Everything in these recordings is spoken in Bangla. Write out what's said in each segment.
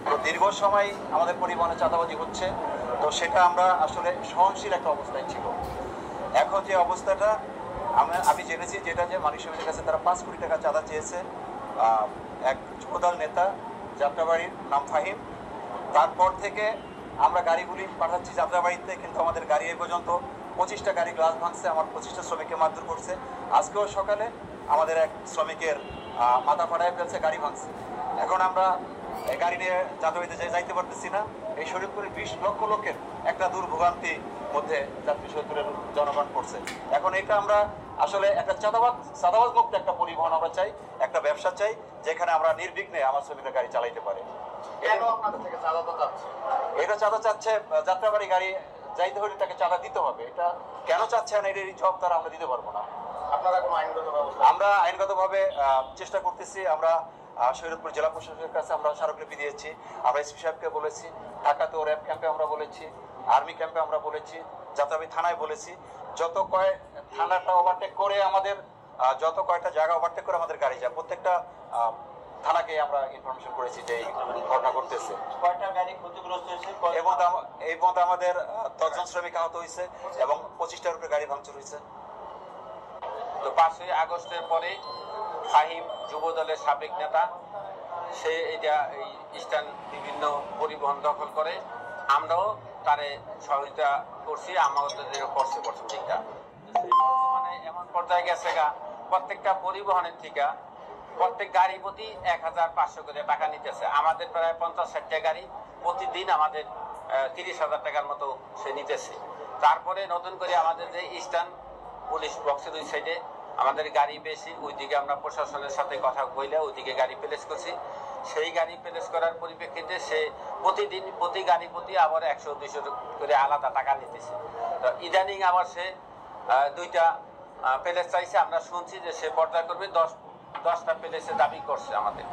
তো দীর্ঘ সময় আমাদের পরিবহনে চাঁদাবাজি হচ্ছে, তো সেটা আমরা আসলে সহনশীল একটা অবস্থায় ছিল। এখন যে অবস্থাটা আমি জেনেছি যেটা যে মালিক সমিতির কাছে তারা 5 কোটি টাকা চাঁদা চেয়েছে এক যুবদল নেতা, যাত্রাবাড়ির নাম ফাহিম। তারপর থেকে আমরা গাড়িগুলি পাঠাচ্ছি যাত্রাবাড়িতে, কিন্তু আমাদের গাড়ি এ পর্যন্ত 25টা গাড়ি গ্লাস ভাঙছে, আমার 25টা শ্রমিককে মারধর করছে। আজকেও সকালে আমাদের এক শ্রমিকের মাথা ফাটায় ফেলছে, গাড়ি ভাঙছে। এখন আমরা গাড়ি নিয়ে যাত্রাবাড়িতে যাইতে পারতেছি না। এই শরীয়তপুরের 20 লক্ষ লোকের একটা দুর্ভোগান্তির মধ্যে যাত্রী শরীয়তপুরের জনগণ পড়ছে। এখন এটা আমরা আসলে একটা চাঁদাবাজ মুক্ত একটা পরিবহন আমরা চাই, একটা ব্যবসা চাই, যেখানে আমরা নির্বিঘ্নে আমার শ্রমিকরা গাড়ি চালাইতে পারে। এটা চাঁদা চাচ্ছে যাত্রাবাড়ি গাড়ি যাইতে হলে তাকে চাঁদা দিতে হবে। এটা কেন চাচ্ছে না, এর জবাব তারা আমরা দিতে পারবো না। আপনারা কোনো আইনগত ব্যবস্থা? আমরা আইনগতভাবে চেষ্টা করতেছি। আমরা শরীয়তপুর জেলা প্রশাসকের কাছে আমরা স্মারকলিপি দিয়েছি, আমরা এসপি সাহেবকে বলেছি, ঢাকাতে র্যাব ক্যাম্পে আমরা বলেছি, আর্মি ক্যাম্পে আমরা বলেছি, যাত্রাবাড়ি থানায় বলেছি। যত কয় থানাটা ওভারটেক করে আমাদের যত কয়টা জায়গা ওভারটেক করে আমাদের গাড়ি যায়, প্রত্যেকটা থানাকে আমরা ইনফরমেশন করেছি যে এই ঘটনা ঘটতেছে। কয়টা গাড়ি ক্ষতিগ্রস্ত হয়েছে এই পর্যন্ত আমাদের 10 জন শ্রমিক আহত হয়েছে এবং 25টার উপরে গাড়ি ভাঙচুর হয়েছে। তো 5ই আগস্টের পরে ফাহিম যুব দলের সাবেক নেতা, সে এটা এই ইস্টার্ন বিভিন্ন পরিবহন দখল করে। আমরাও তারে সহযোগিতা করছি, আমাদের করছে প্রথম দিকটা। বর্তমানে এমন পর্যায়ে গেছে গা, প্রত্যেকটা পরিবহনের থেকে প্রত্যেক গাড়ি প্রতি 1500 করে টাকা নিতেছে। আমাদের প্রায় 50-60টা গাড়ি প্রতিদিন আমাদের 30,000 টাকার মতো সে নিতেছে। তারপরে নতুন করে আমাদের যে ইস্টার্ন পুলিশ বক্সের ওই সাইডে আমাদের গাড়ি বেশি, ওইদিকে আমরা প্রশাসনের সাথে কথা কইলে ওইদিকে গাড়ি প্লেস করছি। সেই গাড়ি প্লেস করার পরিপ্রেক্ষিতে সে প্রতিদিন প্রতি গাড়ি প্রতি আবার 100-200 করে আলাদা টাকা নিতেছে। তো ইদানিং আবার সে 2টা প্লেস চাইছে। আমরা শুনছি যে সে পর্যায় করবে 10টা প্লেসে দাবি করছে আমাদের।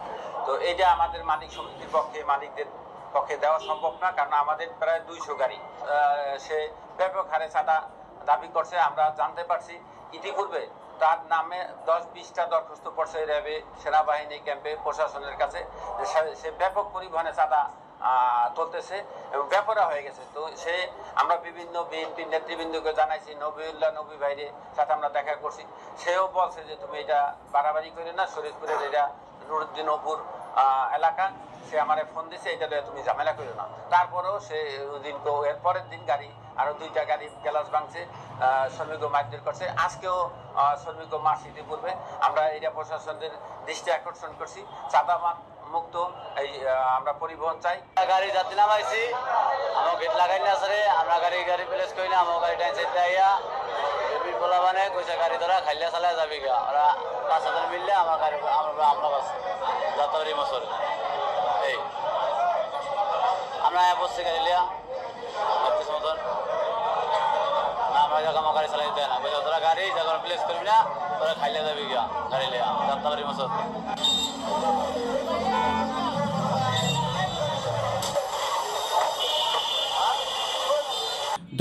তো এইটা আমাদের মালিক সমিতির পক্ষে, মালিকদের পক্ষে দেওয়া সম্ভব না, কারণ আমাদের প্রায় 200 গাড়ি। সে ব্যাপক হারে চাঁদা দাবি করছে। আমরা জানতে পারছি ইতিপূর্বে তার নামে 10-20টা দরখাস্ত পড়ছে র্যাবে, সেনাবাহিনী ক্যাম্পে, প্রশাসনের কাছে। সে ব্যাপক পরিবহনে চাঁদা তুলতেছে এবং ব্যাপারা হয়ে গেছে। তো সে আমরা বিভিন্ন বিএনপি নেতৃবৃন্দকে জানাইছি, নবী ভাইরে সাথে আমরা দেখা করছি। সেও বলছে যে তুমি এটা বাড়াবাড়ি করে না, শরীয়তপুরের এটা নুরুদ্দিন অপুর এলাকা। সে আমারে ফোন দিছে, এটা তুমি ঝামেলা করো না। তারপরেও সে এর পরের দিন গাড়ি আরো 2টা গাড়ি গ্লাস ভাঙছে, শ্রমিক মারধর করছে। আজকেও শ্রমিক মার্চ ইতিপূর্বে আমরা এটা প্রশাসনের দৃষ্টি আকর্ষণ করছি। চাঁদা মুক্ত এই আমরা পরিবহন চাই। গাড়ি যাত্রী নামাইছি, আমার গেট লাগাই না আসলে আমরা গাড়ি প্লেস করি না। আমার গাড়ি টাইম সেটা আইয়া বেবি বলা মানে কইসা গাড়ি ধরা খাইলে চালায় যাবি গা। ওরা 5 মিললে আমার গাড়ি আমরা বাস যাত্রাবাড়ি মশর এই আমরা বসছি গাড়ি লিয়া মতন না, আমরা যখন আমার গাড়ি চালাই দেয় না, তোরা গাড়ি যখন প্লেস করবি না তোরা খাইলে যাবি গা গাড়ি লিয়া যাত্রাবাড়ি মশর।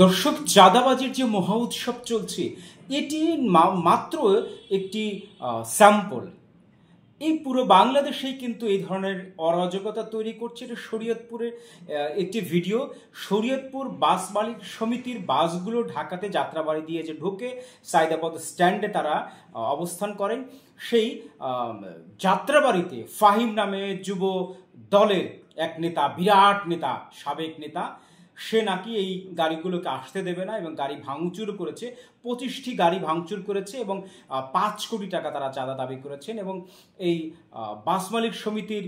দর্শক, চাঁদাবাজির যে মহা উৎসব চলছে এটি মাত্র একটি স্যাম্পল। এই পুরো বাংলাদেশেই কিন্তু এই ধরনের অরাজকতা তৈরি করছে। এটা শরীয়তপুরের একটি ভিডিও। শরীয়তপুর বাস মালিক সমিতির বাসগুলো ঢাকাতে যাত্রাবাড়ি দিয়ে যে ঢোকে, সাইদাবাদ স্ট্যান্ডে তারা অবস্থান করেন। সেই যাত্রাবাড়িতে ফাহিম নামে যুব দলের এক নেতা, বিরাট নেতা, সাবেক নেতা, সে নাকি এই গাড়িগুলোকে আসতে দেবে না এবং গাড়ি ভাঙচুর করেছে। 25টি গাড়ি ভাঙচুর করেছে এবং 5 কোটি টাকা তারা চাঁদা দাবি করেছেন। এবং এই বাস মালিক সমিতির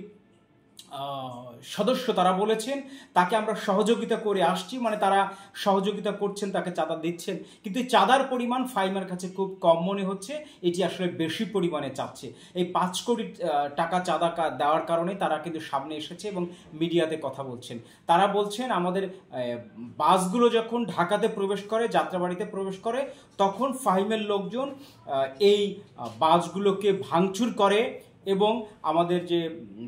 সদস্য তারা বলেছেন তাকে আমরা সহযোগিতা করে আসছি, মানে তারা সহযোগিতা করছেন, তাকে চাঁদা দিচ্ছেন, কিন্তু এই চাঁদার পরিমাণ ফাইমার কাছে খুব কম মনে হচ্ছে। এটি আসলে বেশি পরিমাণে চাচ্ছে। এই 5 কোটি টাকা চাঁদা দেওয়ার কারণে তারা কিন্তু সামনে এসেছে এবং মিডিয়াতে কথা বলছেন। তারা বলছেন আমাদের বাসগুলো যখন ঢাকাতে প্রবেশ করে, যাত্রাবাড়িতে প্রবেশ করে, তখন ফাহিমের লোকজন এই বাসগুলোকে ভাঙচুর করে এবং আমাদের যে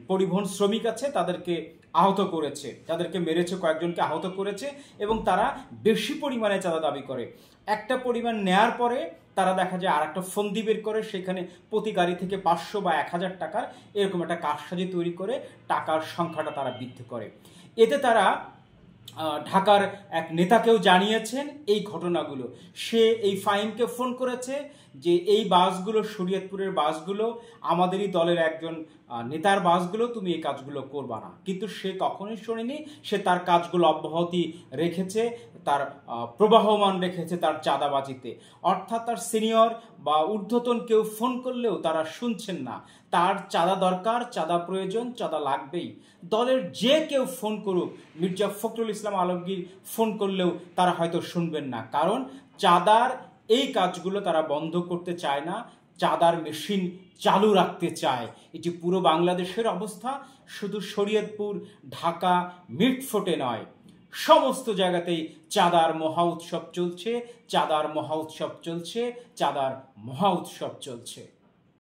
পরিবহন শ্রমিক আছে তাদেরকে আহত করেছে, তাদেরকে মেরেছে, কয়েকজনকে আহত করেছে এবং তারা বেশি পরিমাণে চাঁদা দাবি করে। একটা পরিমাণ নেয়ার পরে তারা দেখা যায় আর একটা ফন্দি বের করে, সেখানে প্রতি গাড়ি থেকে 500 বা 1000 টাকার এরকম একটা কারসাজি তৈরি করে টাকার সংখ্যাটা তারা বৃদ্ধি করে। এতে তারা ঢাকার এক নেতাকেও জানিয়েছেন এই ঘটনাগুলো। সে এই ফাহিমকে ফোন করেছে যে এই বাসগুলো, শরীয়তপুরের বাসগুলো আমাদেরই দলের একজন নেতার বাসগুলো, তুমি এই কাজগুলো করবা না। কিন্তু সে কখনোই শোনেনি, সে তার কাজগুলো অব্যাহতি রেখেছে, তার প্রবাহমান রেখেছে তার চাঁদাবাজিতে। অর্থাৎ তার সিনিয়র বা ঊর্ধ্বতন কেউ ফোন করলেও তারা শুনছেন না। তার চাঁদা দরকার, চাঁদা প্রয়োজন, চাঁদা লাগবেই। দলের যে কেউ ফোন করুক, মির্জা ফখরুল ইসলাম আলমগীর ফোন করলেও তারা হয়তো শুনবেন না, কারণ চাঁদার এই কাজগুলো তারা বন্ধ করতে চায় না, চাঁদার মেশিন চালু রাখতে চায়। এটি পুরো বাংলাদেশের অবস্থা, শুধু শরীয়তপুর, ঢাকা, মিটফোর্টে নয়, সমস্ত জায়গাতেই চাঁদার মহা উৎসব চলছে, চাঁদার মহা উৎসব চলছে, চাঁদার মহা উৎসব চলছে।